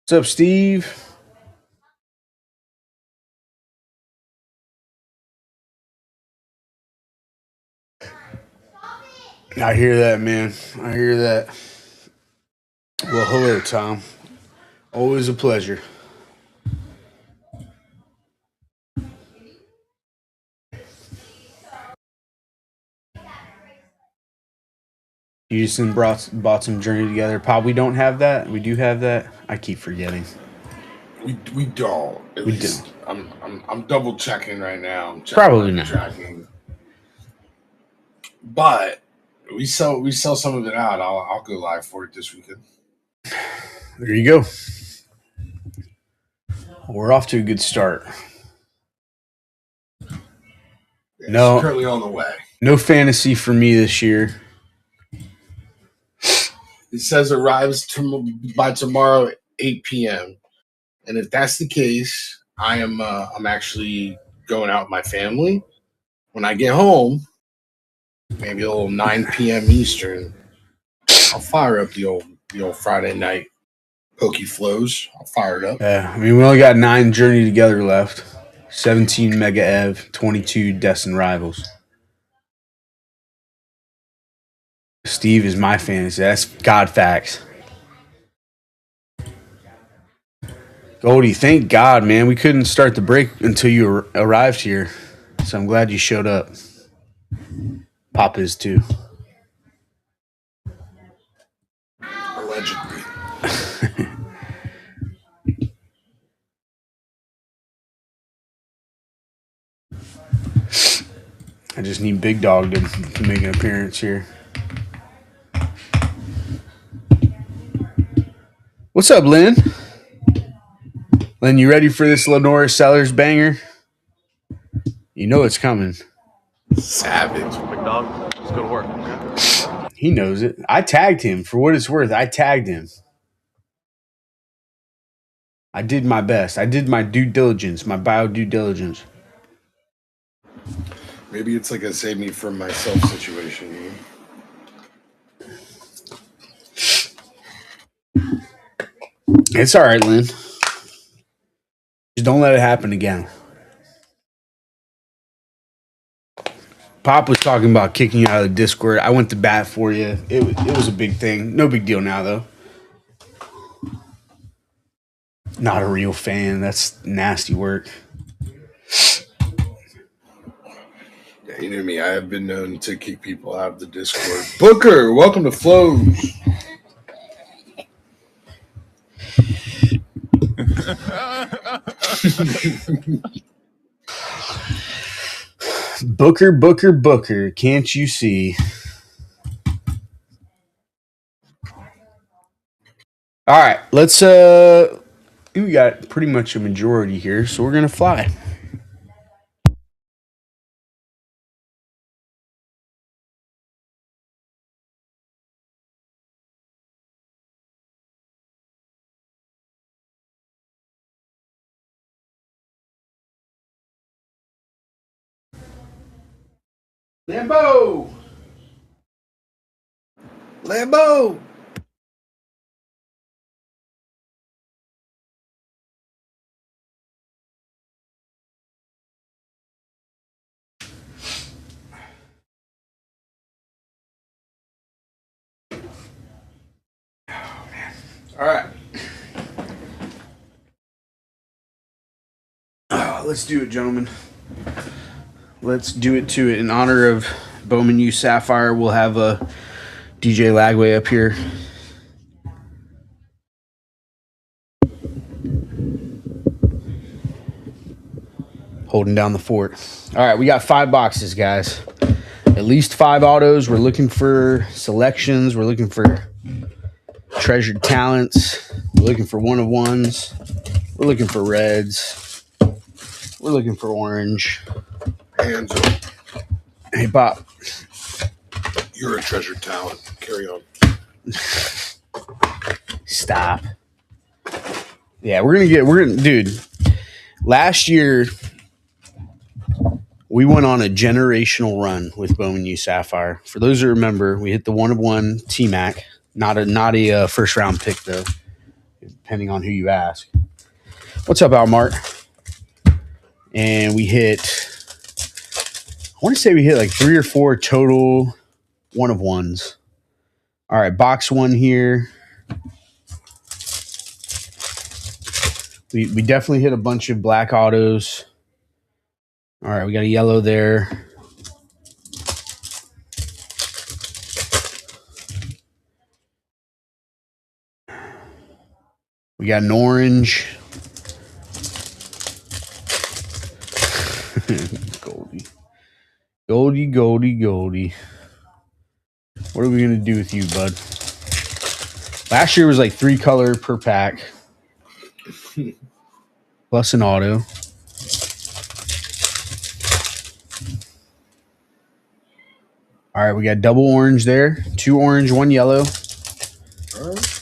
What's up, Steve? I hear that, man. I hear that. Well, hello, Tom. Always a pleasure. You just bought some Journey together. Probably don't have that. We do have that. I keep forgetting. We don't. At We least I'm double checking right now. I'm checking Probably my not. tracking. But we sell some of it out. I'll go live for it this weekend. There you go. We're off to a good start. It's No. currently on the way. No fantasy for me this year. It says arrives by tomorrow at 8 p.m. And if that's the case, I'm actually going out with my family. When I get home, maybe a little 9 p.m. Eastern, I'll fire up the old Friday night pokey flows. I'll fire it up. I mean, we only got 9 Journey together left. 17 Mega Ev, 22 Destin Rivals. Steve is my fantasy. That's God facts. Goldie, thank God, man. We couldn't start the break until you arrived here. So I'm glad you showed up. Pop is too. Allegedly. I just need Big Dog to make an appearance here. What's up, Lynn? Lynn, you ready for this Lenora Sellers banger? You know it's coming. Savage. Big Dog, let's go to work. Okay. He knows it. I tagged him. For what it's worth, I tagged him. I did my best. I did my due diligence, my bio due diligence. Maybe it's like a save me from myself situation. You know? It's all right, Lynn. Just don't let it happen again. Pop was talking about kicking you out of the Discord. I went to bat for you. It was a big thing. No big deal now, though. Not a real fan. That's nasty work. Yeah, you know me. I have been known to kick people out of the Discord. Booker, welcome to Flows. Booker, can't you see? All right, let's we got pretty much a majority here, so we're gonna fly. Lambo! All right. Let's do it, gentlemen. Let's do it to it. In honor of Bowman U Sapphire, we'll have a DJ Lagway up here. Holding down the fort. All right, we got 5 boxes, guys. At least 5 autos. We're looking for selections. We're looking for treasured talents. We're looking for one-of-ones. We're looking for reds. We're looking for orange. Hands up. Hey, Pop. You're a treasured talent. Carry on. Stop. Yeah, dude. Last year, we went on a generational run with Bowman U Sapphire. For those who remember, we hit the 1-of-1 T-Mac. Not a first round pick though. depending on who you ask. What's up, Almart? And we hit, I want to say we hit like 3 or 4 total 1 of 1s. All right, box 1 here. We definitely hit a bunch of black autos. All right, we got a yellow there. We got an orange. Goldie. What are we going to do with you, bud? Last year was like 3 color per pack. Plus an auto. All right, we got double orange there. 2 orange, 1 yellow. All right.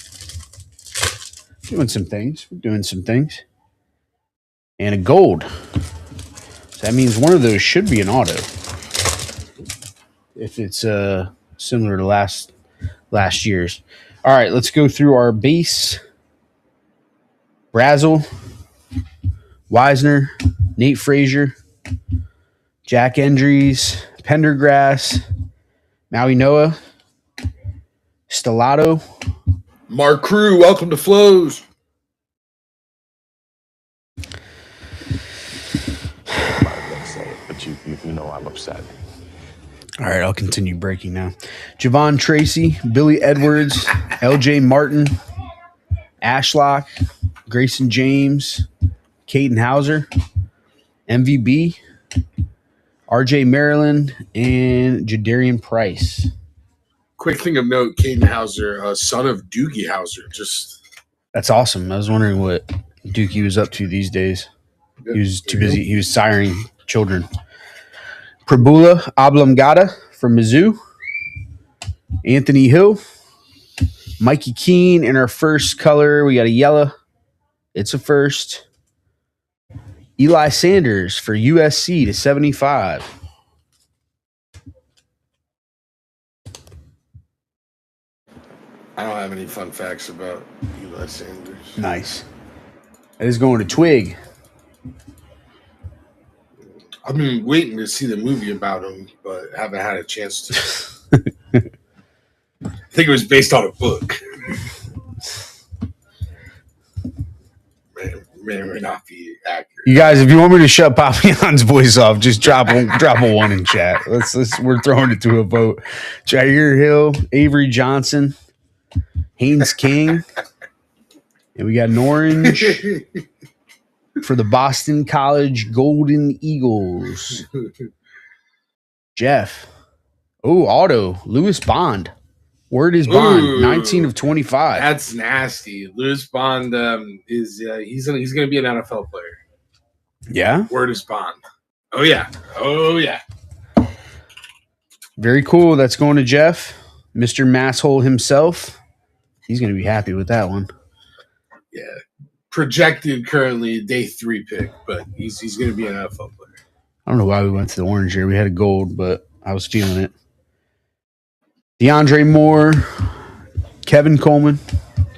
Doing some things. We're doing some things. And a gold. So that means one of those should be an auto. If it's similar to last year's. All right, let's go through our base. Brazel, Wisner, Nate Frazier, Jack Endries, Pendergrass, Maui Noah, Stellato, Mark Crew, welcome to Flows. But you know I'm upset. All right, I'll continue breaking now. Javon Tracy, Billy Edwards, LJ Martin, Ashlock, Grayson James, Caden Hauser, MVB, RJ Maryland, and Jadarian Price. Quick thing of note, Caden Hauser, son of Doogie Hauser. That's awesome. I was wondering what Dookie was up to these days. He was too busy. He was siring children. Prabula Oblongata from Mizzou. Anthony Hill. Mikey Keene in our first color. We got a yellow. It's a first. Eli Sanders for USC to 75. I don't have any fun facts about Eli Sanders. Nice. That is going to Twig. I've been waiting to see the movie about him, but haven't had a chance to. I think it was based on a book. May or may not be accurate. You guys, if you want me to shut Papillon's voice off, just drop a 1 in chat. We're throwing it to a vote. Jair Hill, Avery Johnson, Haynes King, and we got an orange for the Boston College Golden Eagles. Jeff. Oh, auto. Lewis Bond. Word is Bond. Ooh, 19 of 25. That's nasty. Lewis Bond he's gonna be an NFL player. Yeah. Word is Bond. Oh yeah. Very cool. That's going to Jeff. Mr. Masshole himself. He's gonna be happy with that one. Yeah. Projected currently day 3 pick, but he's gonna be an NFL player. I don't know why we went to the orange here. We had a gold, but I was feeling it. DeAndre Moore, Kevin Coleman,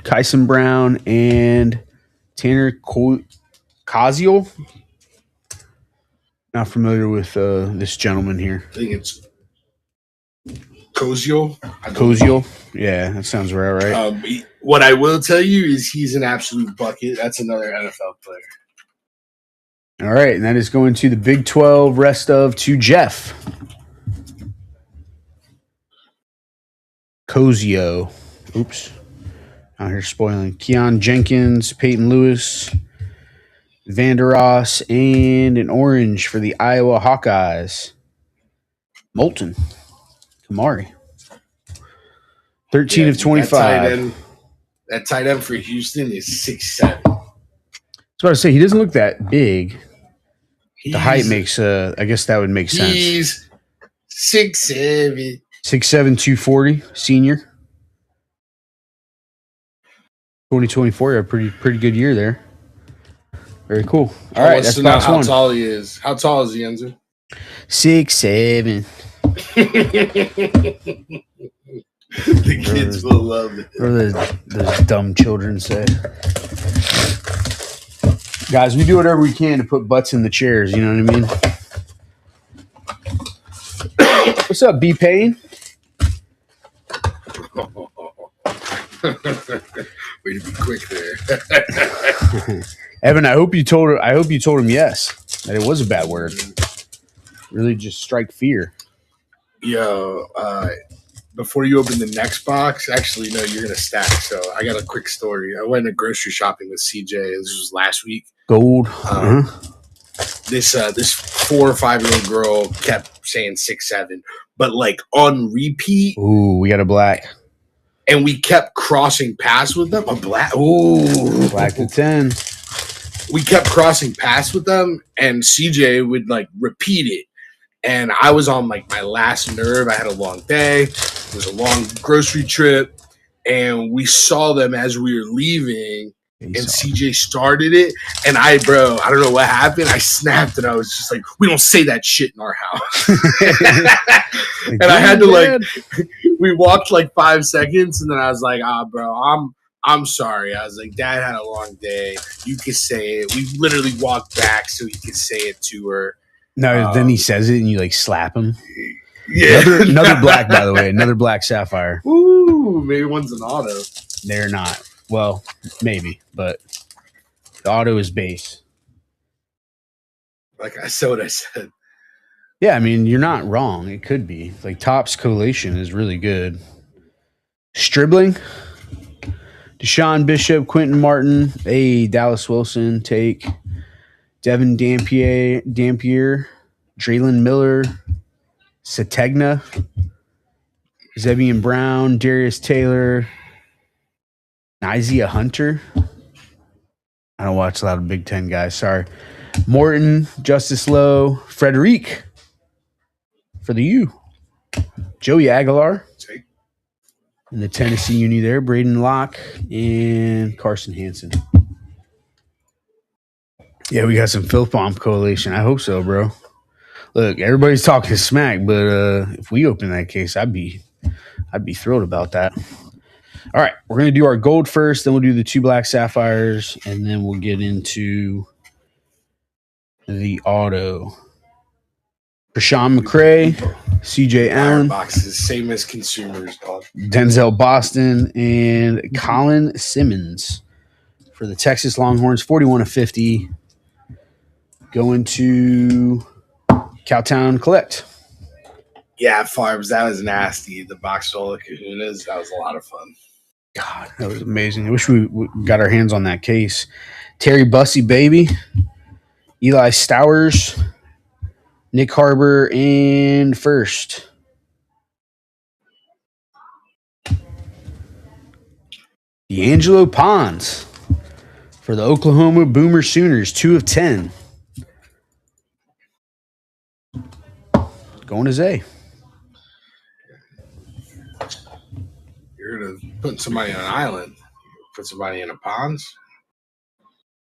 Kyson Brown, and Tanner Cazio. Not familiar with this gentleman here. I think it's Cozio. Cozio? Yeah, that sounds right. What I will tell you is he's an absolute bucket. That's another NFL player. All right, and that is going to the Big 12 rest of to Jeff. Cozio. Oops. Out here spoiling. Keon Jenkins, Peyton Lewis, Vandeross, and an orange for the Iowa Hawkeyes. Moulton. Kamari. 13 of 25. That tight end for Houston is 6'7". I was about to say, he doesn't look that big. The height makes, I guess that would make sense. He's 6'7". 6'7", 240, senior. 2024, a pretty good year there. Very cool. All right, that's box 1. How tall he is? How tall is he, Enzo? 6'7". The kids will love it. Or those dumb children say. Guys, we do whatever we can to put butts in the chairs. You know what I mean? What's up, B Payne? Way to be quick there. Evan, I hope you told him yes, that it was a bad word. Really just strike fear. Yo, before you open the next box, actually, no, you're going to stack. So I got a quick story. I went to grocery shopping with CJ. This was last week. Gold. This 4 or 5 year old girl kept saying 6-7, but like on repeat. Ooh, we got a black. And we kept crossing paths with them. A black. Ooh. Black to 10. We kept crossing paths with them, and CJ would like repeat it. And I was on like my last nerve. I had a long day. It was a long grocery trip. And we saw them as we were leaving. And CJ started it. And I don't know what happened. I snapped and I was just like, we don't say that shit in our house. And I had to we walked like 5 seconds. And then I was like, bro, I'm sorry. I was like, Dad had a long day. You could say it. We literally walked back so he could say it to her. No, then he says it and you like slap him. Yeah. Another black, by the way. Another black Sapphire. Ooh, maybe one's an auto. They're not. Well, maybe, but the auto is base. Like I said what I said. Yeah, I mean, you're not wrong. It could be. Like Topps collation is really good. Stribling. Deshaun Bishop, Quentin Martin, Dallas Wilson, take Devin Dampier, Draylon Miller, Sategna, Zevian Brown, Darius Taylor, Isaiah Hunter. I don't watch a lot of Big Ten guys. Sorry. Morton, Justice Lowe, Frederic for the U. Joey Aguilar. In the Tennessee uni there, Braden Locke and Carson Hansen. Yeah, we got some filth bomb collation. I hope so, bro. Look, everybody's talking smack, but if we open that case, I'd be thrilled about that. All right, we're gonna do our gold first, then we'll do the 2 black sapphires, and then we'll get into the auto. Rashawn McCray, CJ Allen, boxes, same as consumers, dog. Denzel Boston, and Colin Simmons for the Texas Longhorns, 41/50. Going to Cowtown Collect. Yeah, Farbs, that was nasty. The box full of kahunas, that was a lot of fun. God, that was amazing. I wish we got our hands on that case. Terry Bussey, baby. Eli Stowers, Nick Harbor, and first. D'Angelo Pons for the Oklahoma Boomer Sooners, 2 of 10. Going to Zay. You're going to put somebody on an island. Put somebody in a ponds.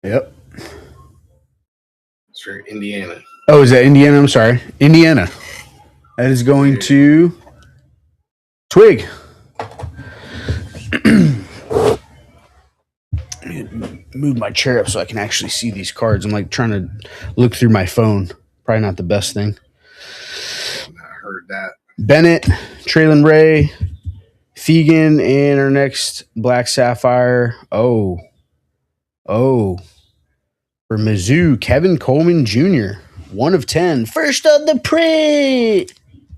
Yep. It's for Indiana. Oh, is that Indiana? I'm sorry. Indiana. That is going to Twig. Move my chair up so I can actually see these cards. I'm like trying to look through my phone. Probably not the best thing. I heard that. Bennett, Traylon Ray, Fegan, and our next Black Sapphire. Oh. For Mizzou, Kevin Coleman Jr., 1 of 10. First of the print.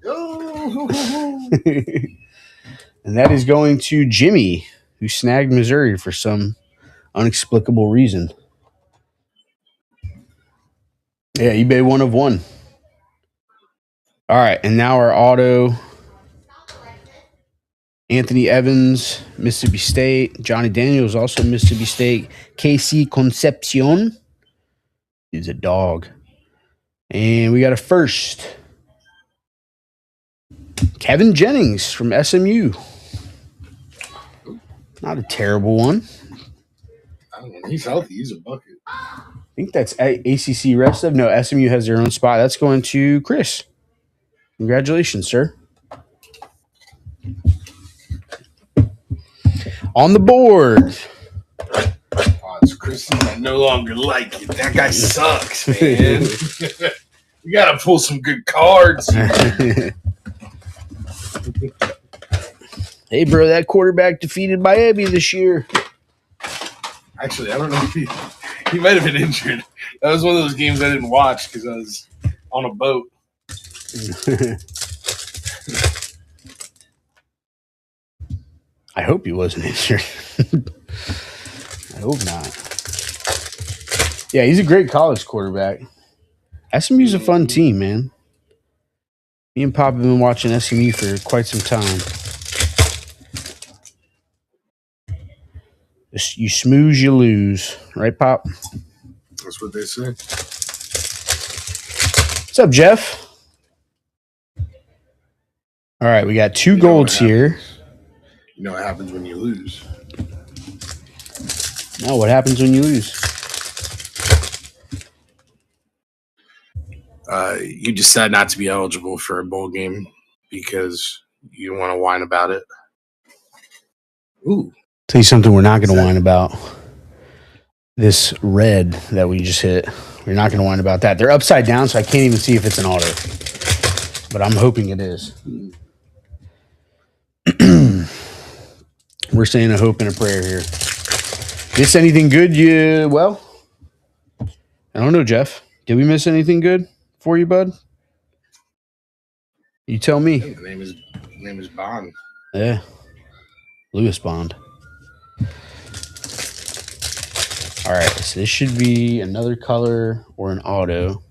Oh. And that is going to Jimmy, who snagged Missouri for some unexplicable reason. Yeah, eBay 1 of 1. All right, and now our auto. Anthony Evans, Mississippi State. Johnny Daniels, also Mississippi State. KC Concepcion. He's a dog. And we got a first. Kevin Jennings from SMU. Not a terrible one. I don't know. He's healthy. He's a bucket. I think that's ACC rest of. No, SMU has their own spot. That's going to Chris. Congratulations, sir. On the board. Oh, it's Christian. I no longer like it. That guy sucks, man. You gotta pull some good cards. Hey, bro, that quarterback defeated Miami this year. Actually, I don't know if he might have been injured. That was one of those games I didn't watch because I was on a boat. I hope he wasn't injured. I hope not. Yeah, he's a great college quarterback. SMU's a fun team, man. Me and Pop have been watching SMU for quite some time. You smooze, you lose. Right, Pop? That's what they say. What's up, Jeff? All right, we got two golds here. You know what happens when you lose. No, what happens when you lose? You decide not to be eligible for a bowl game because you don't want to whine about it. Ooh. Tell you something we're not going to whine about. This red that we just hit. We're not going to whine about that. They're upside down, so I can't even see if it's an auto. But I'm hoping it is. We're saying a hope and a prayer here. Miss anything good? Well, I don't know, Jeff. Did we miss anything good for you, bud? You tell me. The name is Bond. Yeah. Lewis Bond. All right, so this should be another color or an auto.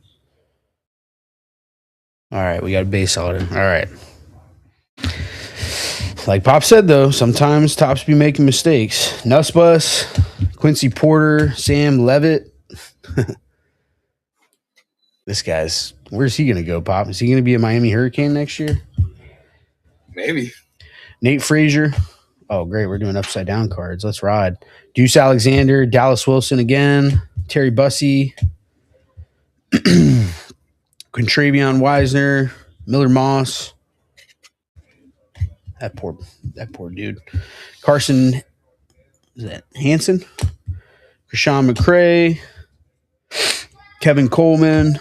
All right, we got a base auto. All right. Like Pop said, though, sometimes Tops be making mistakes. Nussbus, Quincy Porter, Sam Levitt. This guy's, where's he going to go, Pop? Is he going to be a Miami Hurricane next year? Maybe. Nate Frazier. Oh, great. We're doing upside down cards. Let's ride. Deuce Alexander, Dallas Wilson again, Terry Bussey, Quintravion Wisner, Miller Moss. That poor dude. Carson, is that Hansen? Krishan McCray, Kevin Coleman,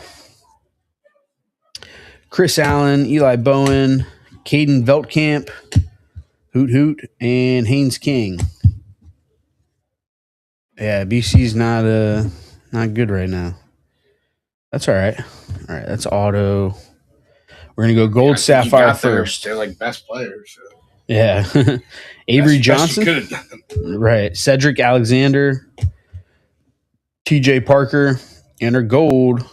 Chris Allen, Eli Bowen, Caden Veltkamp, Hoot Hoot, and Haynes King. Yeah, BC's not good right now. That's all right. All right, that's auto. We're gonna go gold Sapphire first. They're like best players. So. Yeah, Avery Johnson. Could have done. Right, Cedric Alexander, T.J. Parker, and our gold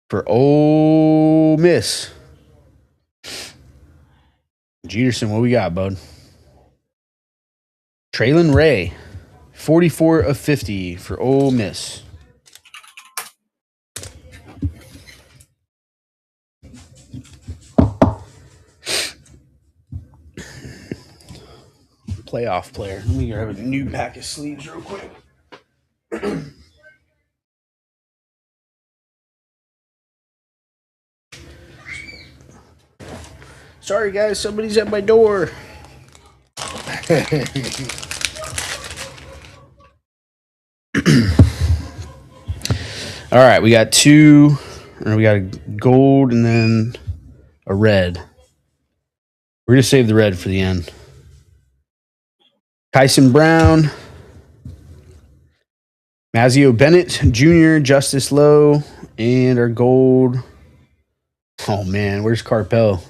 for Ole Miss. Jeterson, what we got, bud? Traylon Ray, 44 of 50 for Ole Miss. Playoff player. Let me grab a new pack of sleeves real quick. Sorry, guys. Somebody's at my door. All right, we got two. We got a gold and then a red. We're going to save the red for the end. Tyson Brown, Mazio Bennett Jr., Justice Lowe, and our gold. Oh, man, where's Carpel?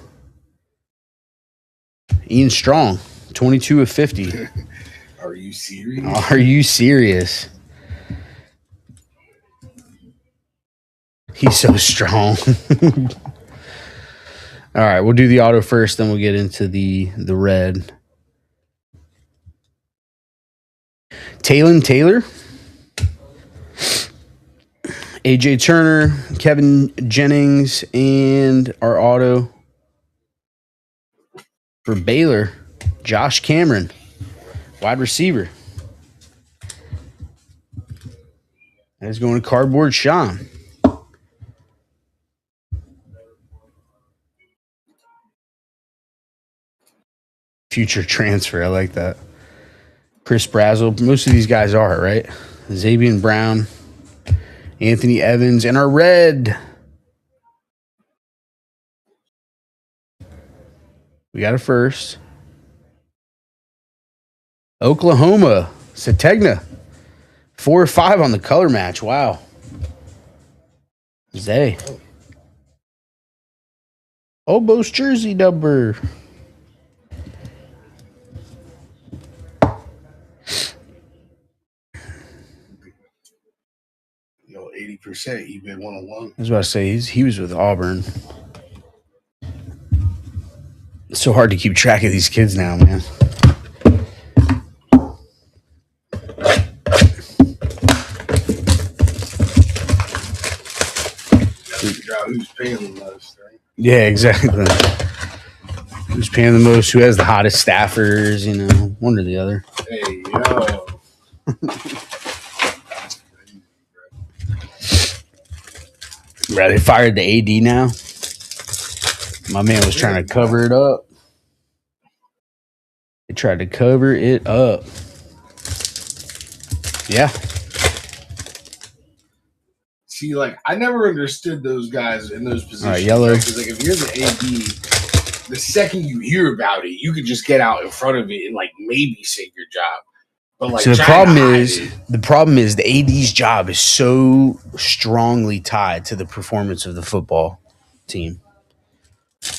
Ian Strong, 22 of 50. Are you serious? Are you serious? He's so strong. All right, we'll do the auto first, then we'll get into the red. Taylon Taylor, AJ Turner, Kevin Jennings, and our auto for Baylor, Josh Cameron, wide receiver. That is going to Cardboard Sean. future transfer. I like that. Chris Brazzell. Most of these guys are, right? Xavier Brown, Anthony Evans, and our red. We got a first. Oklahoma, Sategna. 4 or 5 on the color match. Wow. Zay. Obo's jersey number. Yo, 80%. He been 101. I was about to say he was with Auburn. It's so hard to keep track of these kids now, man. Figure out who's paying the most, right? Yeah, exactly. Who's paying the most? Who has the hottest staffers? You know, one or the other. Hey, yo. Right, they fired the AD now. My man was trying to cover it up. They tried to cover it up. Yeah. See, like, I never understood those guys in those positions. All right, yellow. Because, like, if you're the AD, the second you hear about it, you could just get out in front of it and, like, maybe save your job. But, like, So the problem is the AD's job is so strongly tied to the performance of the football team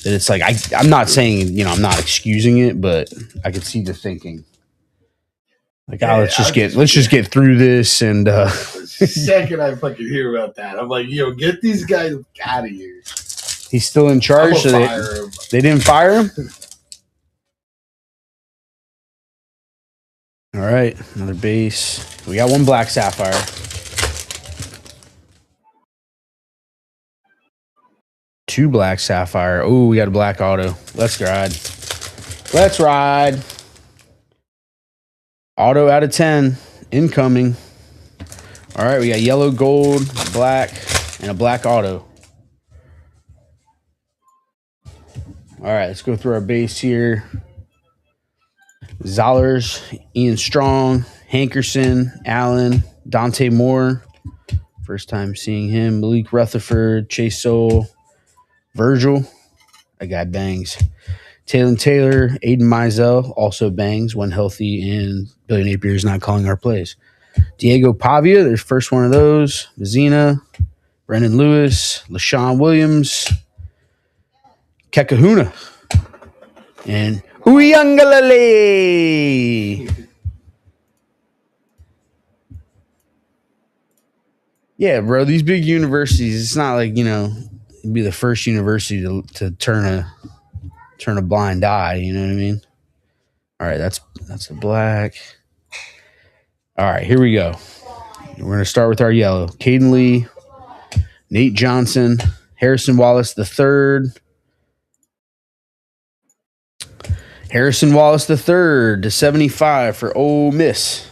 that it's like I'm not saying, you know, I'm not excusing it, but I could see the thinking. Like, let's just get through this. And the second I fucking hear about that, I'm like, yo, get these guys out of here. He's still in charge, so they didn't fire him. All right, another base. We got one black Sapphire. Two black Sapphire. Oh, we got a black auto. Let's ride. Let's ride. Auto out of 10. Incoming. All right, we got yellow, gold, black, and a black auto. All right, let's go through our base here. Zollers, Ian Strong, Hankerson, Allen, Dante Moore. First time seeing him. Malik Rutherford, Chase Soule, Virgil. That guy bangs. Taylor, Aiden Mizell also bangs when healthy, and Billy Napier is not calling our plays. Diego Pavia, there's first one of those. Vizina, Brendan Lewis, LaShawn Williams, Kekahuna, and Uyangalale. Yeah, bro, these big universities, it's not like, you know, it'd be the first university to turn a blind eye, you know what I mean? All right, that's a black. All right, here we go. We're going to start with our yellow. Caden Lee, Nate Johnson, Harrison Wallace III. Harrison Wallace III to 75 for Ole Miss.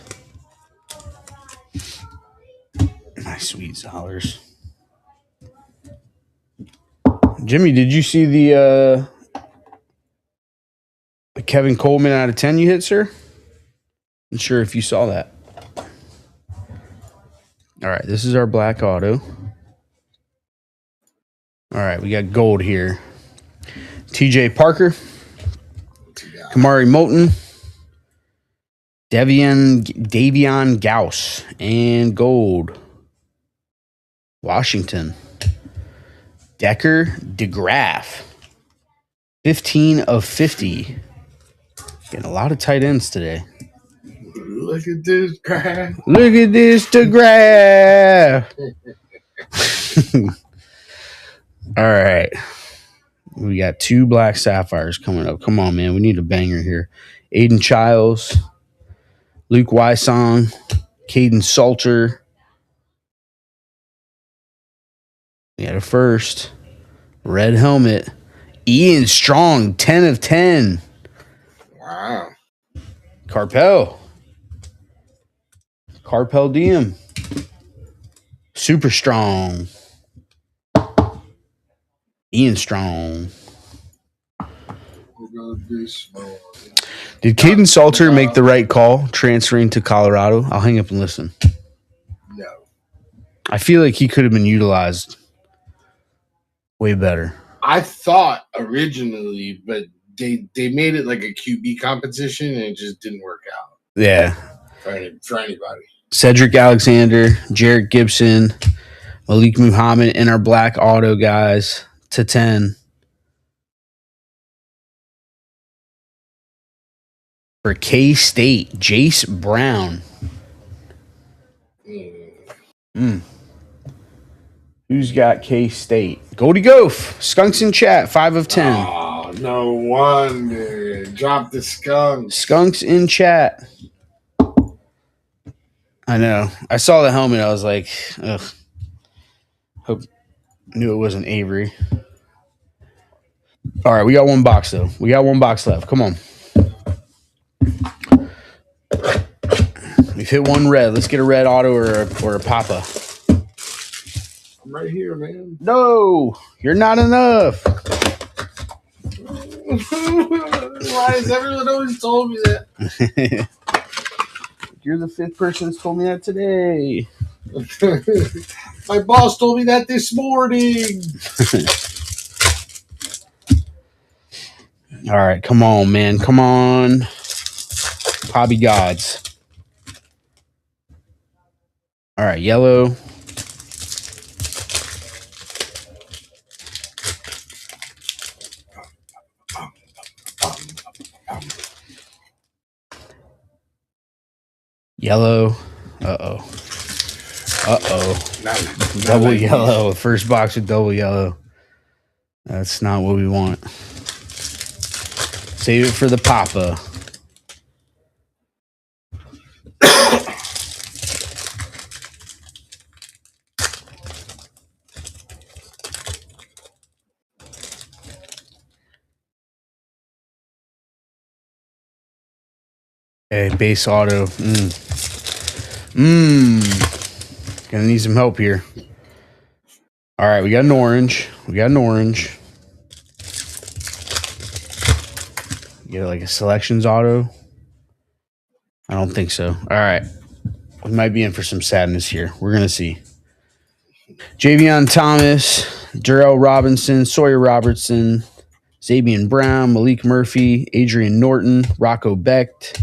Nice, sweet Zollers. Jimmy, did you see the Kevin Coleman out of 10 you hit, sir? I'm sure if you saw that. All right, this is our black auto. All right, we got gold here. TJ Parker, Kamari Moulton, Davion Gauss, and gold. Washington. Decker DeGraff. 15 of 50. Getting a lot of tight ends today. Look at this graph. Look at this DeGraff. All right. We got two black Sapphires coming up. Come on, man. We need a banger here. Aiden Childs, Luke Wysong, Caden Salter. We had a first. Red helmet. Ian Strong, 10 of 10. Wow. Carpel Diem. Super strong. Ian Strong. We're gonna be small. Did Caden Salter make the right call transferring to Colorado? I'll hang up and listen. No. I feel like he could have been utilized way better. I thought originally, but they made it like a QB competition and it just didn't work out. Yeah. For anybody. Cedric Alexander, Jarrett Gibson, Malik Muhammad, and our black auto guys to 10. For K-State, Jace Brown. Who's got K-State? Goldie Goof. Skunks in chat, 5 of 10. Oh, no wonder. Drop the skunks. Skunks in chat. I know. I saw the helmet. I was like, ugh. Knew it wasn't Avery. All right, we got one box, though. We got one box left. Come on. We've hit one red. Let's get a red auto or a Papa. I'm right here, man. No, you're not enough. Why has everyone always told me that? You're the fifth person that's told me that today. My boss told me that this morning. All right, come on, man. Come on. Hobby gods. All right, yellow. Yellow. Uh-oh. Double yellow. First box with double yellow. That's not what we want. Save it for the Papa. Okay, base auto. Gonna need some help here. All right, we got an orange. Get like a selections auto. I don't think so. All right. We might be in for some sadness here. We're gonna see. Javion Thomas, Darrell Robinson, Sawyer Robertson, Zabian Brown, Malik Murphy, Adrian Norton, Rocco Becht,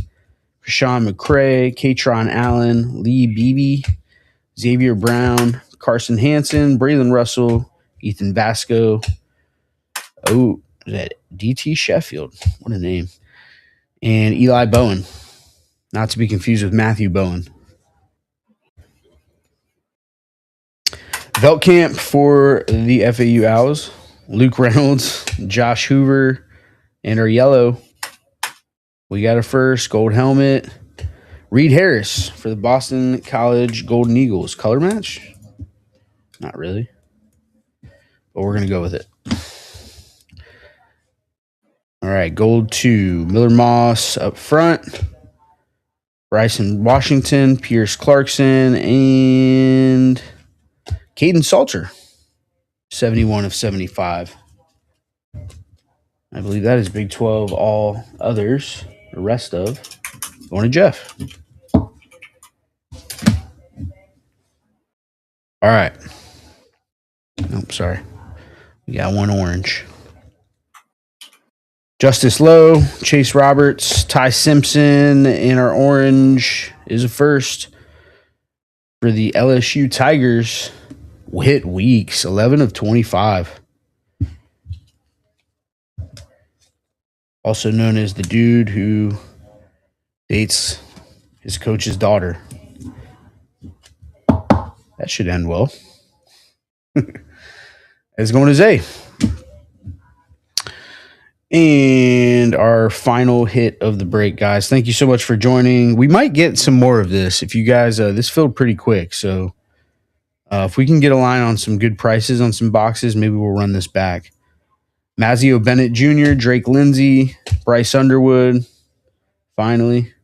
Rashawn McCray, Katron Allen, Lee Beebe, Xavier Brown, Carson Hansen, Braylon Russell, Ethan Vasco. Oh, is that DT Sheffield? What a name. And Eli Bowen. Not to be confused with Matthew Bowen. Veltkamp for the FAU Owls. Luke Reynolds, Josh Hoover, and our yellow. We got a first gold helmet. Reed Harris for the Boston College Golden Eagles. Color match? Not really. But we're going to go with it. All right, gold 2. Miller Moss up front. Bryson Washington, Pierce Clarkson, and Caden Salter. 71 of 75. I believe that is Big 12 all others. The rest of going to Jeff. All right. Nope, sorry. We got one orange. Justice Lowe, Chase Roberts, Ty Simpson, and our orange is a first for the LSU Tigers. Whit Weeks, 11 of 25. Also known as the dude who dates his coach's daughter. That should end well. It's going to Zay. And our final hit of the break, guys. Thank you so much for joining. We might get some more of this. If you guys, this filled pretty quick. So if we can get a line on some good prices on some boxes, maybe we'll run this back. Mazio Bennett Jr., Drake Lindsay, Bryce Underwood, finally.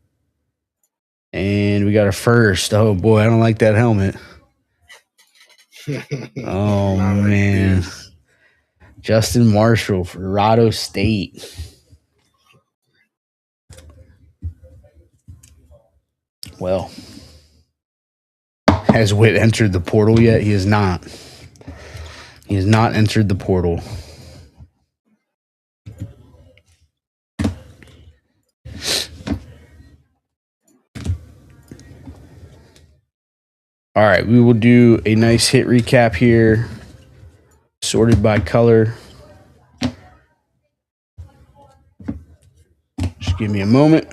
And we got a first. Oh, boy, I don't like that helmet. Oh, man. Justin Marshall for Rado State. Well, has Witt entered the portal yet? He has not. He has not entered the portal. All right, we will do a nice hit recap here, sorted by color. Just give me a moment.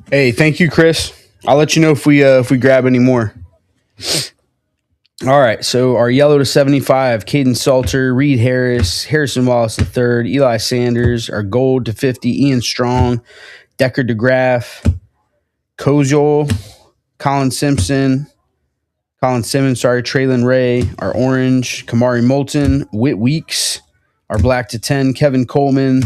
Hey, thank you, Chris. I'll let you know if we grab any more. All right, so our yellow to 75, Caden Salter, Reed Harris, Harrison Wallace III, Eli Sanders. Our gold to 50, Ian Strong, Decker DeGraff, Koziol, Colin Simmons, Traylon Ray. Our orange, Kamari Moulton, Whit Weeks. Our black to 10, Kevin Coleman,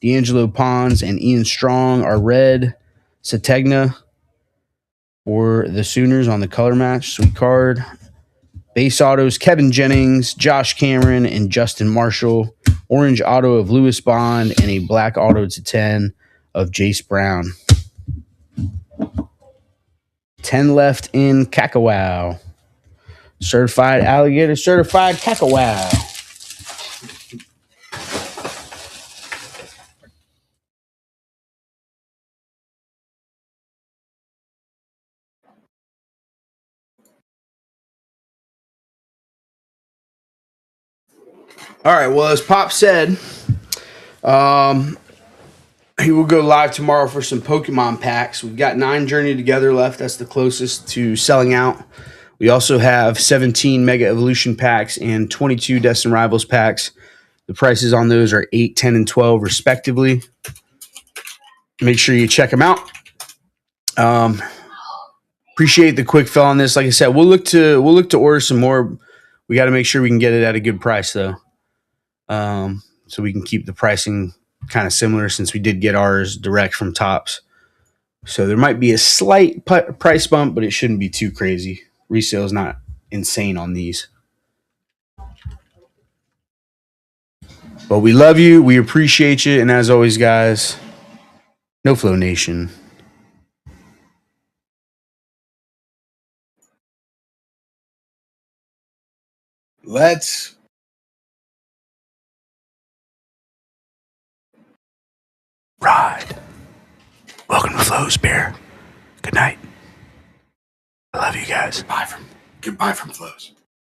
D'Angelo Pons, and Ian Strong. Our red, Sategna for the Sooners on the color match. Sweet card. Base autos, Kevin Jennings, Josh Cameron, and Justin Marshall. Orange auto of Lewis Bond, and a black auto to 10 of Jace Brown. 10 left in Cacawao. Certified alligator, certified Cacawao. All right, well, as Pop said, he will go live tomorrow for some Pokemon packs. We've got 9 Journey Together left. That's the closest to selling out. We also have 17 Mega Evolution packs and 22 Destined Rivals packs. The prices on those are 8, 10, and 12, respectively. Make sure you check them out. Appreciate the quick fill on this. Like I said, we'll look to order some more. We got to make sure we can get it at a good price, though. So we can keep the pricing kind of similar, since we did get ours direct from Topps. So there might be a slight price bump, but it shouldn't be too crazy. Resale is not insane on these. But we love you. We appreciate you. And as always, guys, No Flow Nation. Let's ride. Welcome to Flow's Beer. Good night. I love you guys. goodbye from Flows.